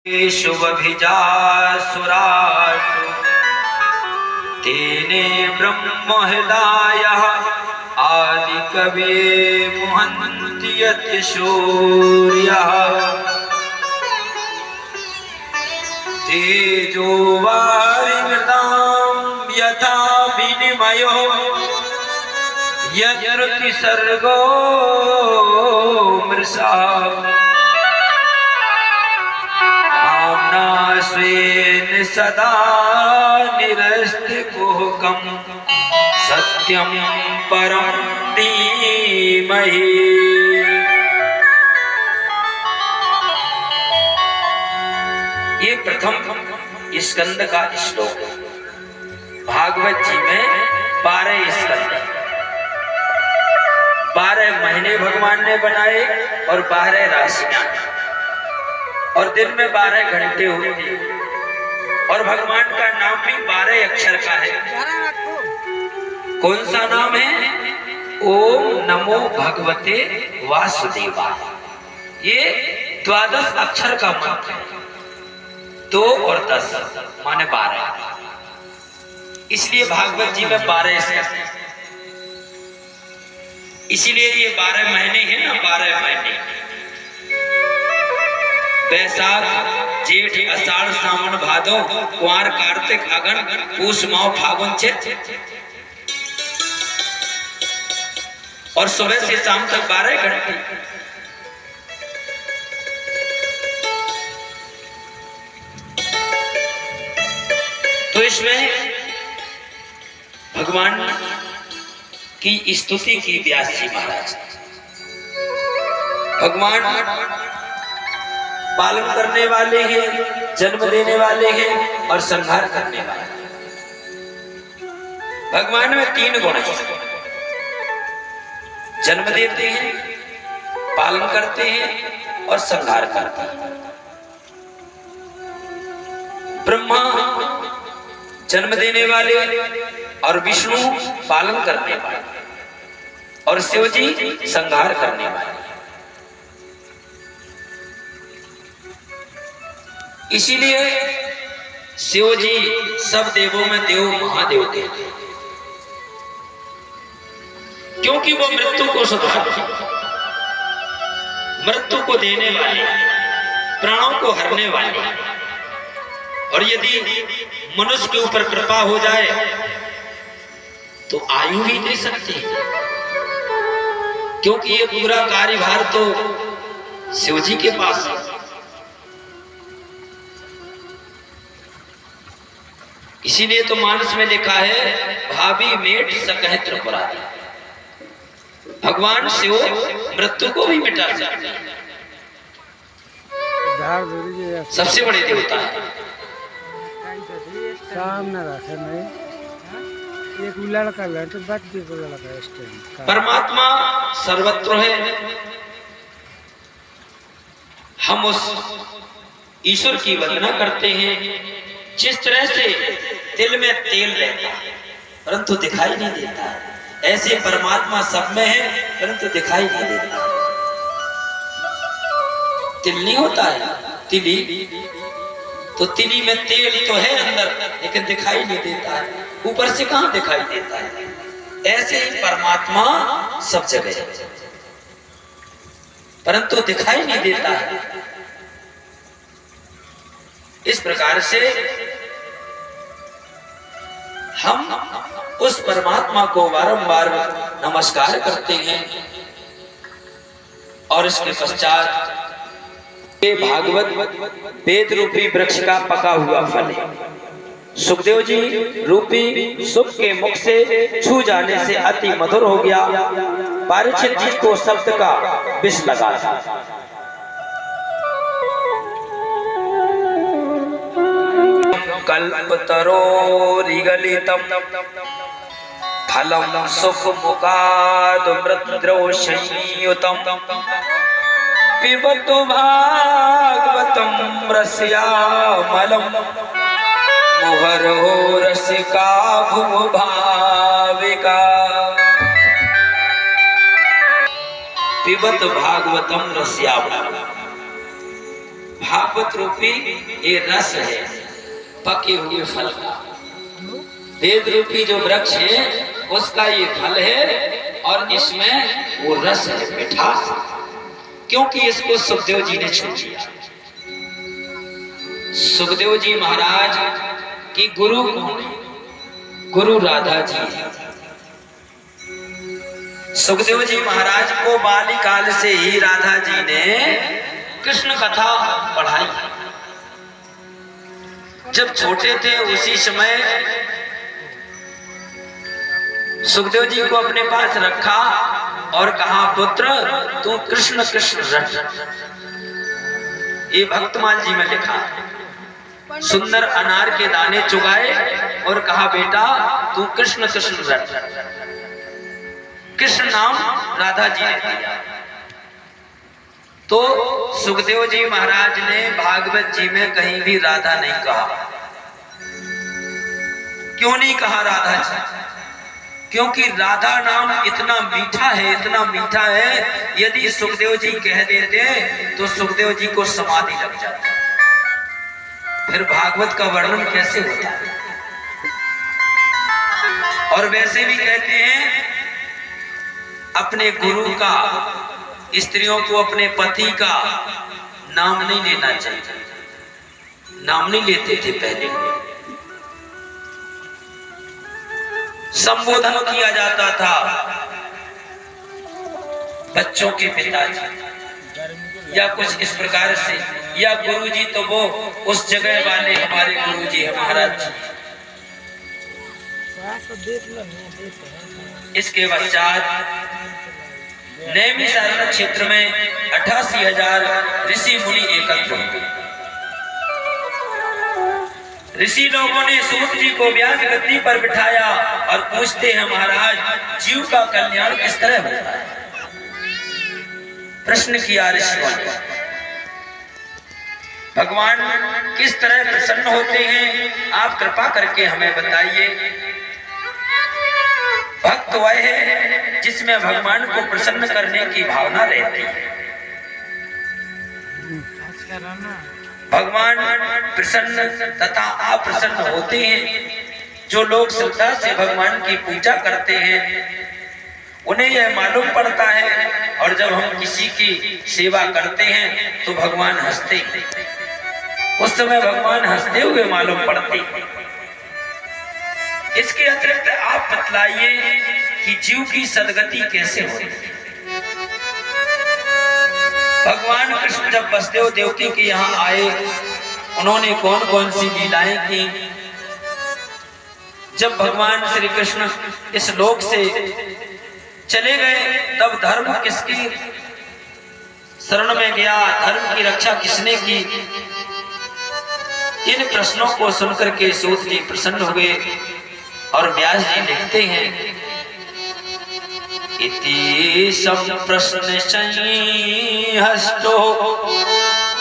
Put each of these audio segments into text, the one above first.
शुभभिजा सुराट तेने ब्रह्महृदायः आदि कवे मुहन्ति यत् सूर्यः तेजो वारिमृतां यथा विनिमयो यत्र सर्गो मृषा स्वेन सदा निरस्तिकुहकं सत्यं परं धीमहि। ये प्रथम स्कंद का श्लोक भागवत जी में 12 स्कंद 12 महीने भगवान ने बनाए और 12 राशियां और दिन में 12 घंटे होते हैं और भगवान का नाम भी 12 अक्षर का है। कौन सा नाम है? ओम नमो भगवते वासुदेवाय। ये 12 अक्षर का मंत्र है। 2 और 10 माने 12। इसलिए भागवत जी में 12 स्कंद, इसीलिए ये 12 महीने हैं ना, 12 महीने बैसाख जेठ आषाढ़ सावन भादो कुंवर कार्तिक अगन पूष माह फागुन चैत और सुबह से शाम तक 12 घंटे। तो इसमें भगवान की स्तुति की व्यास जी महाराज। भगवान पालन करने वाले हैं, जन्म देने वाले हैं और संहार करने वाले। भगवान में 3 गुण हैं, जन्म देते हैं, पालन करते हैं और संहार करते हैं। ब्रह्मा जन्म देने वाले और विष्णु पालन करने वाले और शिव जी संहार करने वाले। इसीलिए शिव जी सब देवों में देव महादेव थे, क्योंकि वो मृत्यु को सुधारते, मृत्यु को देने वाले, प्राणों को हरने वाले। और यदि मनुष्य के ऊपर कृपा हो जाए तो आयु भी दे सकते हैं, क्योंकि ये पूरा कार्यभार तो शिव जी के पास है। इसीलिए तो मानस में लिखा है भाभी मेट सकह त्रिपुरारी। भगवान शिव मृत्यु को भी मिटा सकते हैं, सबसे बड़े देवता है। परमात्मा सर्वत्र है। हम उस ईश्वर की वंदना करते हैं जिस तरह से तिल में तेल रहता है परंतु दिखाई नहीं देता है, ऐसे परमात्मा सब में है परंतु दिखाई नहीं देता है। तिल नहीं होता है, तिली, तो तिली में तेल तो है अंदर लेकिन दिखाई नहीं देता है, ऊपर से कहां दिखाई देता है। ऐसे ही परमात्मा सब जगह है परंतु दिखाई नहीं देता है। इस प्रकार से हम उस परमात्मा को बारंबार नमस्कार करते हैं। और इसके पश्चात ये भागवत वेद रूपी वृक्ष का पका हुआ फल है। सुखदेव जी रूपी सुख के मुख से छू जाने से अति मधुर हो गया। परीक्षित जी को शब्द का विष लगा था। कल्पतरोरिगलितं फलं सुखमुखादमृतद्रवसंयुतं पिबतु भागवतं रस्यामलं मुहुर्हो रसिका भुवभाविका। पिबत भागवतं रस्यामलं भागवत रूपी ये रस है, पके हुए फल का। वेद रूपी जो वृक्ष है उसका ये फल है और इसमें वो रस है, मिठास। क्योंकि इसको सुखदेव जी ने छू लिया। सुखदेव जी महाराज की गुरु कौन है? गुरु राधा जी है। सुखदेव जी महाराज को बाल्यकाल से ही राधा जी ने कृष्ण कथा पढ़ाई। जब छोटे थे उसी समय सुखदेव जी को अपने पास रखा और कहा, पुत्र तू कृष्ण कृष्ण रट। ये भक्तमाल जी में लिखा है। सुंदर अनार के दाने चुगाए और कहा, बेटा तू कृष्ण कृष्ण रट। कृष्ण नाम राधा जी ने दिया। तो सुखदेव जी महाराज ने भागवत जी में कहीं भी राधा नहीं कहा। क्यों नहीं कहा राधा जी? क्योंकि राधा नाम इतना मीठा है, इतना मीठा है, यदि सुखदेव जी कह देते तो सुखदेव जी को समाधि लग जाती। फिर भागवत का वर्णन कैसे होता है? और वैसे भी कहते हैं अपने गुरु का, स्त्रियों को अपने पति का नाम नहीं लेना चाहिए। नाम नहीं लेते थे पहले, संबोधन किया जाता था बच्चों के पिताजी या कुछ इस प्रकार से, या गुरुजी तो वो उस जगह वाले हमारे गुरुजी है महाराज जी। इसके पश्चात नैमिषारण्य क्षेत्र में 88,000 ऋषि मुनि एकत्र हुए। ऋषि लोगों ने सूत जी को व्यास गद्दी पर बिठाया और पूछते हैं, महाराज जीव का कल्याण किस तरह होता है? प्रश्न किया ऋषियों ने। भगवान किस तरह प्रसन्न होते हैं, आप कृपा करके हमें बताइए। भक्त वह है जिसमें भगवान को प्रसन्न करने की भावना रहती है। भगवान प्रसन्न तथा अप्रसन्न होते हैं। जो लोग श्रद्धा से भगवान की पूजा करते हैं उन्हें यह मालूम पड़ता है, और जब हम किसी की सेवा करते हैं तो भगवान हंसते हैं। उस समय भगवान हंसते हुए मालूम पड़ते हैं। इसके अतिरिक्त आप बतलाइए कि जीव की सदगति कैसे होती है? भगवान कृष्ण जब वसुदेव देवकी के यहाँ आए, उन्होंने कौन कौन सी लीलाएं की? जब भगवान श्री कृष्ण इस लोक से चले गए तब धर्म किसकी शरण में गया, धर्म की रक्षा किसने की? इन प्रश्नों को सुनकर के सूत जी प्रसन्न हो गए और व्यास जी लिखते हैं, इति संप्रश्न हस्तो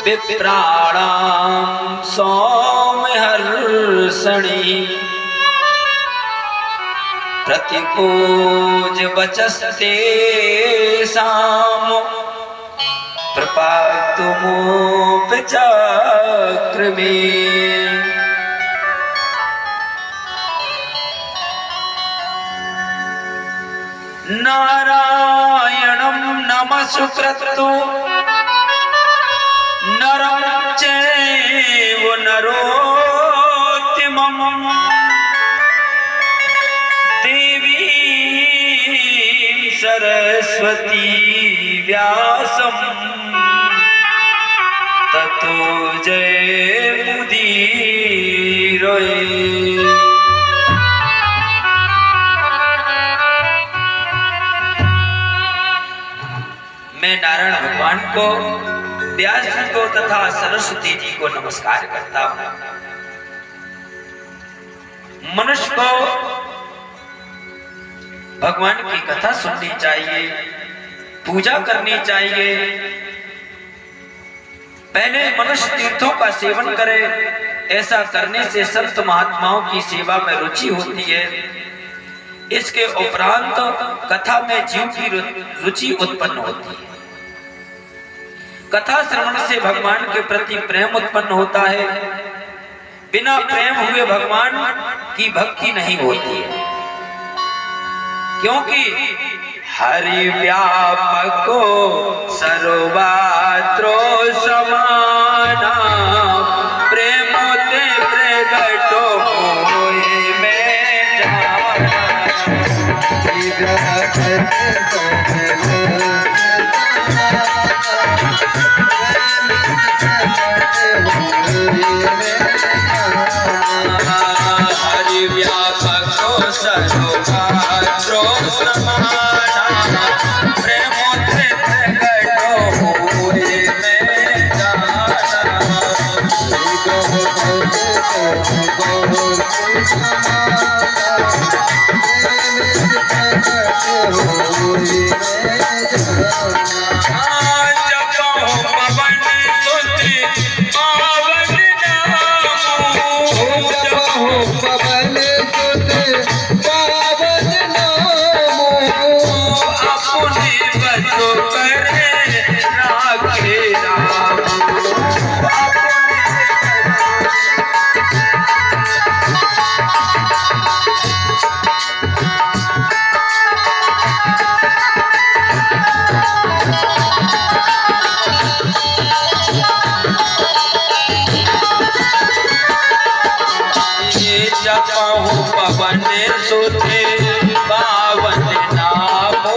विप्राणां सौम्यहर्षणि प्रतिपूज वचस्ते साम प्रपातुमोपचक्रमे। नारायणं नमस्कृत्य नरं चैव नरोत्तमं देवीं सरस्वती व्यासं ततो जयमुदीरये। मैं नारायण भगवान को, व्यास जी को तथा सरस्वती जी को नमस्कार करता हूं। मनुष्य को भगवान की कथा सुननी चाहिए, पूजा करनी चाहिए। पहले मनुष्य तीर्थों का सेवन करे, ऐसा करने से संत महात्माओं की सेवा में रुचि होती है। इसके उपरांत कथा में जीव की रुचि उत्पन्न होती है। कथा श्रवण से भगवान के प्रति प्रेम उत्पन्न होता है। बिना प्रेम हुए भगवान की भक्ति नहीं होती है, क्योंकि हरि व्यापको सर्वत्र समाना प्रेमोते प्रगटो होए में जाना। हरि व्यापको सर्वत्र समाना प्रेमोते प्रगटो होए में जाना। पवन सुते पावन नामो,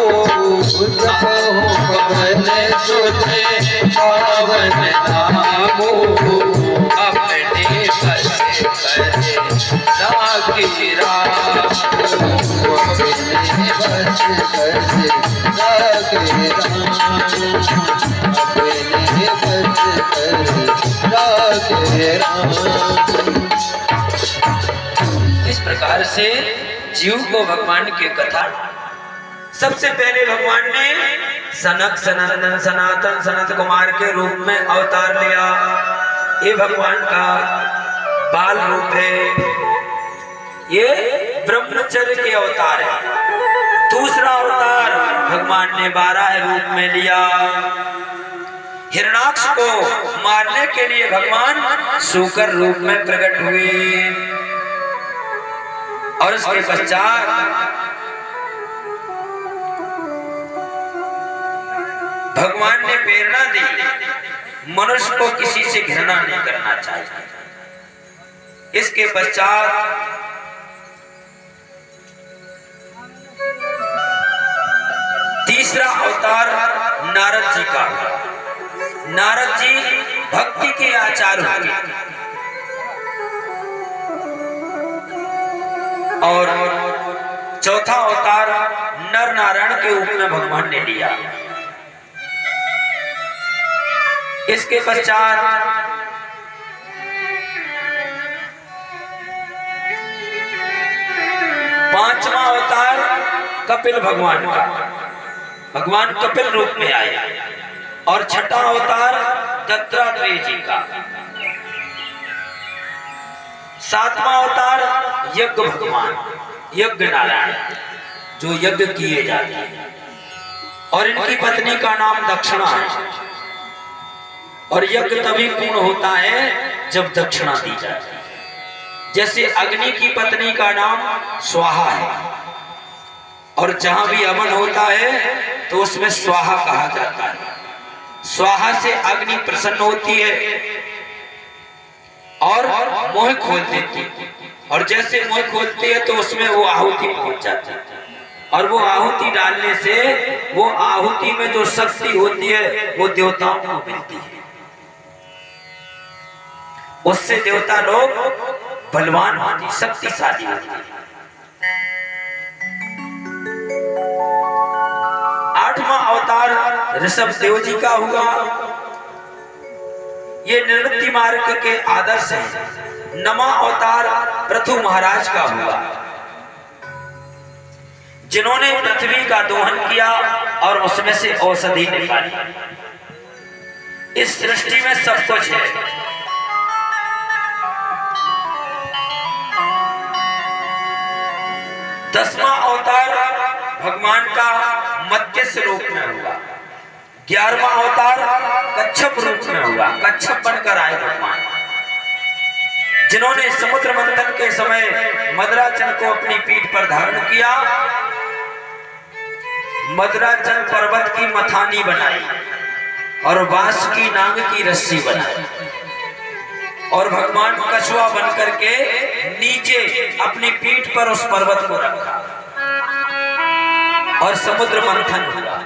पवन सुते पावन नामो अपने बस करे राखी राम। अपने बस करे राखी राम। अपने बस करे राखी राम। इस प्रकार से जीव को भगवान की कथा सबसे पहले भगवान ने सनक सनंदन सनातन सनत कुमार के रूप में अवतार लिया। ये भगवान का बाल रूप है, ये ब्रह्मचर्य के अवतार है। दूसरा अवतार भगवान ने 12 रूप में लिया। हिरणाक्ष को मारने के लिए भगवान सूकर रूप में प्रकट हुए और उसके पश्चात भगवान ने प्रेरणा दी मनुष्य को किसी से घृणा नहीं करना चाहिए। इसके पश्चात तीसरा अवतार नारद जी का। नारद जी भक्ति के आचार्य हुए और चौथा अवतार नर नारायण के रूप में भगवान ने लिया। इसके पश्चात पांचवा अवतार कपिल भगवान का। भगवान कपिल रूप में आए। और छठा अवतार दत्तात्रेय जी का। सातवां अवतार यज्ञ भगवान, यज्ञ नारायण, जो यज्ञ किए जाते हैं। और इनकी पत्नी का नाम दक्षिणा है। और यज्ञ तभी पूर्ण होता है जब दक्षिणा दी जाती है। जैसे अग्नि की पत्नी का नाम स्वाहा है, और जहां भी हवन होता है तो उसमें स्वाहा कहा जाता है। स्वाहा से अग्नि प्रसन्न होती है और मोह खोल देती है। और जैसे मोह खोलती है तो उसमें वो आहुति पहुंच जाती है। और वो आहुति डालने से वो आहुति में जो शक्ति होती है वो देवताओं को मिलती है। उससे देवता लोग बलवान होते, शक्तिशाली होते। आठवां अवतार ऋषभ देव जी का हुआ। ये निवृत्ति मार्ग के आदर्श हैं। नवा अवतार पृथु महाराज का हुआ, जिन्होंने पृथ्वी का दोहन किया और उसमें से औषधि निकाली। इस सृष्टि में सब कुछ है। दसवां अवतार भगवान का मत्स्य रूप में हुआ। 11वां अवतार कच्छप रूप में हुआ, कच्छप बनकर आए भगवान, जिन्होंने समुद्र मंथन के समय मदराचल को अपनी पीठ पर धारण किया, मदराचल पर्वत की मथानी बनाई और बांस की नांग की रस्सी बनाई और भगवान कछुआ बनकर के नीचे अपनी पीठ पर उस पर्वत को रखा और समुद्र मंथन हुआ।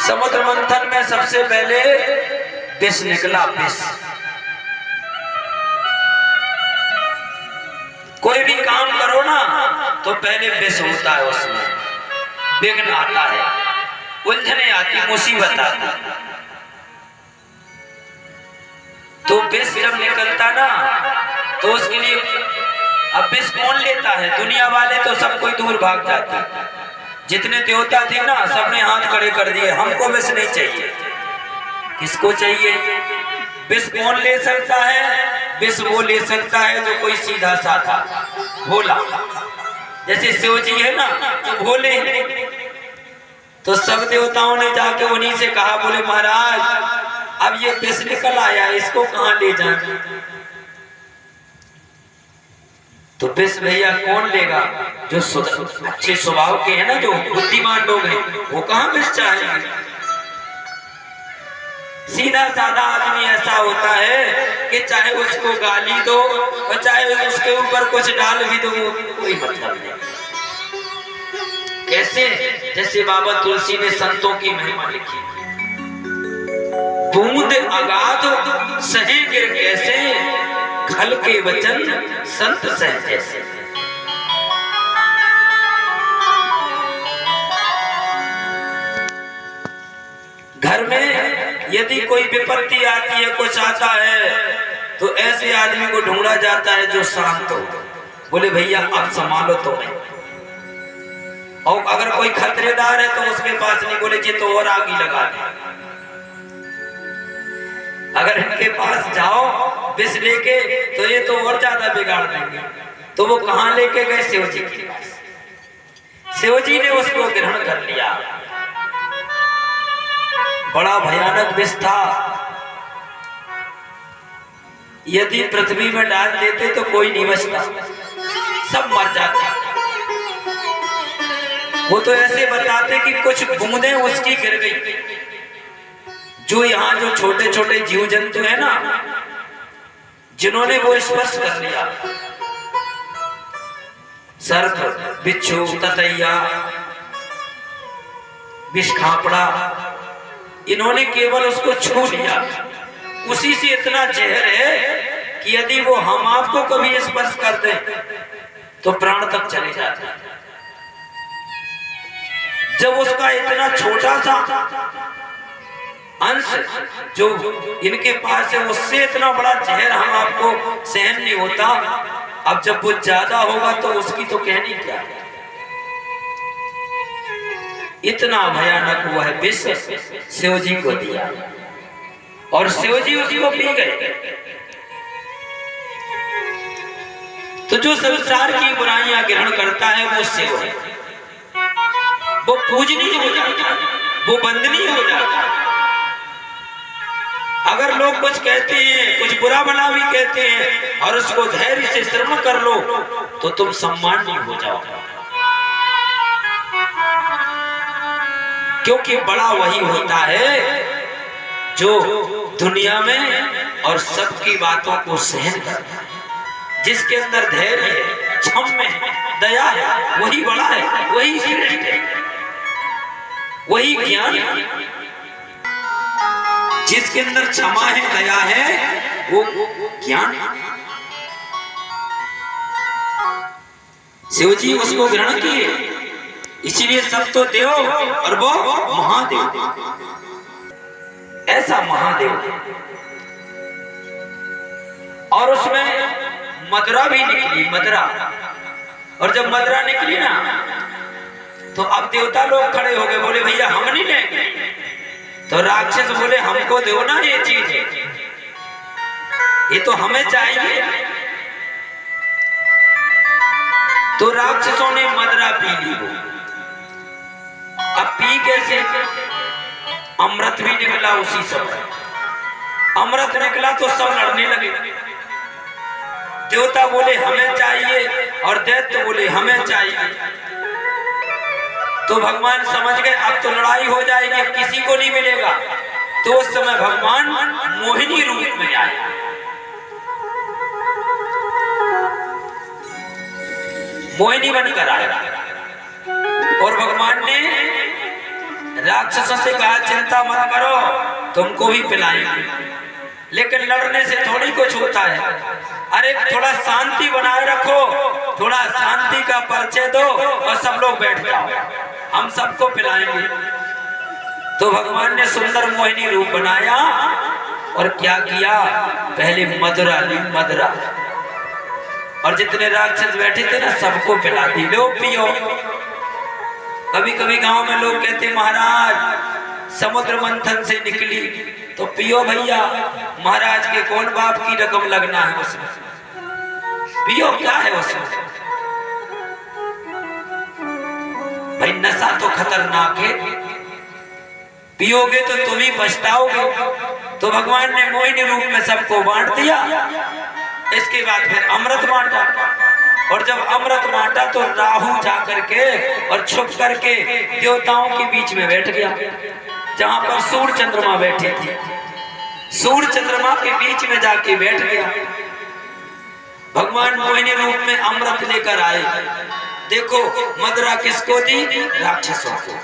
समुद्र मंथन में सबसे पहले विष निकला, विष। कोई भी काम करो ना तो पहले विष होता है, उसमें विघ्न आता है, उलझने आती, मुसीबत आती। तो विष जब निकलता ना तो उसके लिए अब विष कौन लेता है? दुनिया वाले तो सब कोई दूर भाग जाते। जितने देवता थे ना सबने हाथ खड़े कर दिए, हमको विष नहीं चाहिए। किसको चाहिए? विष कौन ले सकता है? विष वो ले सकता है जो कोई सीधा साधा भोला, जैसे शिव जी है ना तो भोले हैं। तो सब देवताओं ने जाके उन्हीं से कहा, बोले महाराज अब ये विष निकल आया, इसको कहाँ ले जाए? तो विष भैया कौन लेगा? जो अच्छे स्वभाव के हैं ना, जो बुद्धिमान लोग हैं, वो कहाँ विष चाहेंगे? सीधा साधा आदमी ऐसा होता है कि चाहे उसको गाली दो और चाहे उसके ऊपर कुछ डाल भी दो, कोई मतलब नहीं। कैसे? जैसे बाबा तुलसी ने संतों की महिमा लिखी, बूंद अगाध सहे गिर कैसे, खल के वचन संत सह जैसे। घर में यदि कोई विपत्ति आती है, कुछ आता है, तो ऐसे आदमी को ढूंढा जाता है जो शांत हो, बोले भैया अब संभालो तुम्हें। और अगर कोई खतरेदार है तो उसके पास नहीं, बोले जी तो और आग ही लगा दे। अगर इनके पास जाओ विष लेके तो ये तो और ज्यादा बिगाड़ देंगे। तो वो कहां लेके गए? शिव जी के पास। शिव जी ने उसको ग्रहण कर लिया। बड़ा भयानक विष था, यदि पृथ्वी में डाल देते तो कोई नहीं बचता, सब मर जाते। वो तो ऐसे बताते कि कुछ बूंदें उसकी गिर गई। जो यहाँ जो छोटे छोटे जीव जंतु है ना, जिन्होंने वो स्पर्श कर लिया, सर्प, बिच्छू, ततैया, विषखापड़ा, इन्होंने केवल उसको छू लिया। उसी से इतना जहर है कि यदि वो हम आपको कभी स्पर्श कर दें तो प्राण तक चले जाते हैं। जब उसका इतना छोटा सा अंश जो इनके पास है, उससे इतना बड़ा जहर हम आपको सहन नहीं होता, अब जब वो ज्यादा होगा तो उसकी तो कहनी क्या है। इतना भयानक हुआ है विष, शिव जी को दिया और शिव जी उसको पी गए। तो जो संसार की बुराइयां ग्रहण करता है वो शिव है, वो पूजनीय हो जाता है, वो वंदनीय हो जाता है। अगर लोग कुछ कहते हैं, कुछ बुरा भला भी कहते हैं और उसको धैर्य से श्रवण कर लो तो तुम सम्माननीय हो जाओ, क्योंकि बड़ा वही होता है जो दुनिया में और सबकी बातों को सहन करता है, जिसके अंदर धैर्य है, क्षमा है, दया है, वही बड़ा है, वही श्रेष्ठ है, वही ज्ञान है। जिसके अंदर क्षमा है, दया है, वो ज्ञान है। शिव जी उसको ग्रहण किए, इसीलिए सब तो देव और वो महादेव, ऐसा महादेव। और उसमें मदरा भी निकली, मदरा। और जब मदरा निकली ना तो अब देवता लोग खड़े हो गए, बोले भैया हम नहीं लेंगे। तो राक्षस बोले हमको दो ना ये चीज, ये तो हमें चाहिए। तो राक्षसों ने मदरा पी ली वो। अब पी कैसे? अमृत भी निकला उसी समय। अमृत निकला तो सब लड़ने लगे। देवता बोले हमें चाहिए और दैत्य बोले हमें चाहिए। तो भगवान समझ गए अब तो लड़ाई हो जाएगी, अब किसी को नहीं मिलेगा। तो उस समय भगवान मोहिनी रूप में आए। मोहिनी बनकर आए और भगवान ने राक्षसों से कहा चिंता मत करो, तुमको भी पिलाएंगे, लेकिन लड़ने से थोड़ी कुछ होता है। अरे थोड़ा शांति बनाए रखो, थोड़ा शांति का परिचय दो और सब लोग बैठ जाओ, हम सबको पिलाएंगे। तो भगवान ने सुंदर मोहिनी रूप बनाया और क्या किया, पहले मदरा ली, मदरा, और जितने राक्षस बैठे थे ना सबको पिला दी, लो पियो। कभी कभी गांव में लोग कहते महाराज समुद्र मंथन से निकली तो पियो भैया। महाराज के कौन बाप की रकम लगना है उसमें, पियो, क्या है उसमें भाई, नशा तो खतरनाक है, पियोगे तो तुम ही पछताओगे। तो भगवान ने मोहिनी रूप में सबको बांट दिया। इसके बाद फिर अमृत बांटा, और जब अमृत बांटा तो राहु जाकर के और छुप करके देवताओं के बीच में बैठ गया, जहां पर सूर्य चंद्रमा बैठे थे। सूर्य चंद्रमा के बीच में जाके बैठ गया। भगवान मोहिनी रूप में अमृत लेकर आए। देखो मदरा किसको दी, राक्षसों को,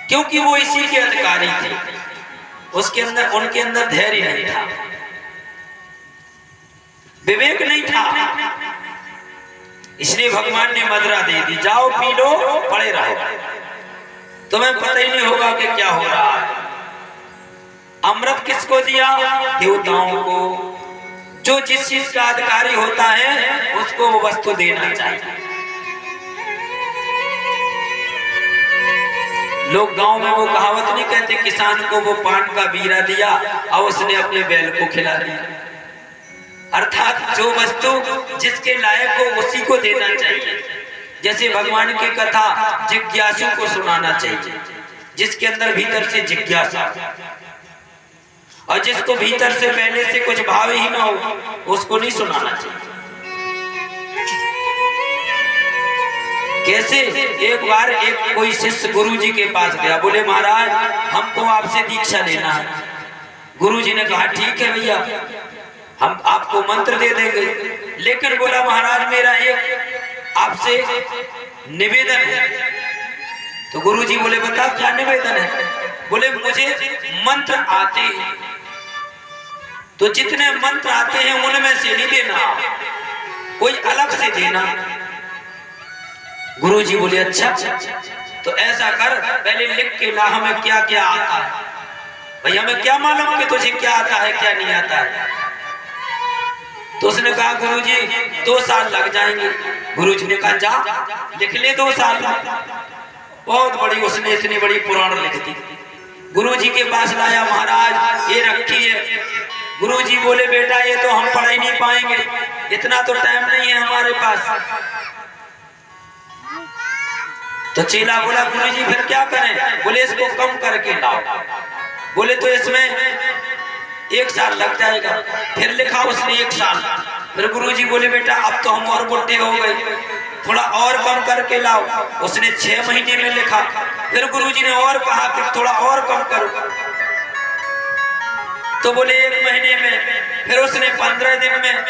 क्योंकि वो इसी के अधिकारी थे। उसके अंदर, उनके अंदर धैर्य नहीं था, विवेक नहीं था, इसलिए भगवान ने मदरा दे दी, जाओ पी लो, पड़े रहो, तुम्हें पता ही नहीं होगा कि क्या हो रहा है। अमृत किसको दिया, देवताओं को। जो जिस चीज का अधिकारी होता है उसको वो वस्तु देना चाहिए। लोग गांव में वो कहावत नहीं कहते, किसान को वो पान का बीरा दिया और उसने अपने बैल को खिला दिया। अर्थात जो वस्तु जिसके लायक हो उसी को देना चाहिए। जैसे भगवान की कथा जिज्ञासु को सुनाना चाहिए, जिसके अंदर भीतर से जिज्ञासा, और जिसको भीतर से पहले से कुछ भाव ही ना हो उसको नहीं सुनाना चाहिए। कैसे, एक बार एक कोई शिष्य गुरु जी के पास गया, बोले महाराज हमको आपसे दीक्षा लेना है। गुरु जी ने कहा ठीक है भैया, हम आपको मंत्र दे देंगे, लेकिन बोला महाराज मेरा एक आपसे निवेदन है। तो गुरु जी बोले बता क्या निवेदन है। बोले मुझे मंत्र आते हैं, तो जितने मंत्र आते हैं उनमें से नहीं देना, कोई अलग से देना। गुरु जी बोले अच्छा, तो ऐसा कर पहले लिख के ला हमें क्या क्या आता है। भाई हमें क्या मालूम कि तुझे क्या आता है क्या नहीं आता है। तो उसने कहा गुरु जी 2 साल लग जाएंगे। गुरु जी ने कहा जा लिख ले 2 साल। बहुत बड़ी, उसने इतनी बड़ी पुराण लिख दी। गुरु जी के पास लाया, महाराज ये रखी है। गुरु जी बोले बेटा ये तो हम पढ़ ही नहीं पाएंगे, इतना तो टाइम नहीं है हमारे पास। तो चेला बोला गुरु जी फिर क्या करें। बोले इसको कम करके लाओ। बोले तो इसमें 1 साल लग जाएगा। फिर लिखा उसने 1 साल। फिर गुरु जी बोले बेटा अब तो हम और बुढ़े हो गए, थोड़ा और कम करके लाओ। उसने 6 महीने में लिखा। फिर गुरु जी ने और कहा कि थोड़ा और कम करो। तो बोले 1 महीने में। फिर उसने 15 दिन में।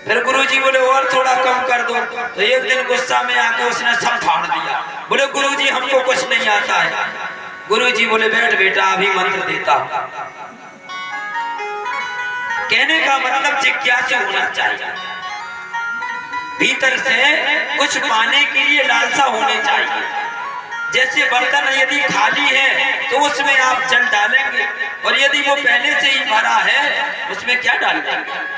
फिर गुरु जी बोले और थोड़ा कम कर दो। तो एक दिन गुस्सा में आके उसने सब फाड़ दिया। बोले गुरु जी हमको कुछ नहीं आता है। गुरु जी बोले बैठ बेटा अभी मंत्र देता हूं। कहने का मतलब जिज्ञासु होना चाहिए, भीतर से कुछ पाने के लिए लालसा होनी चाहिए। जैसे बर्तन यदि खाली है तो उसमें आप जल डालेंगे, और यदि वो पहले से ही भरा है उसमें क्या डालेंगे।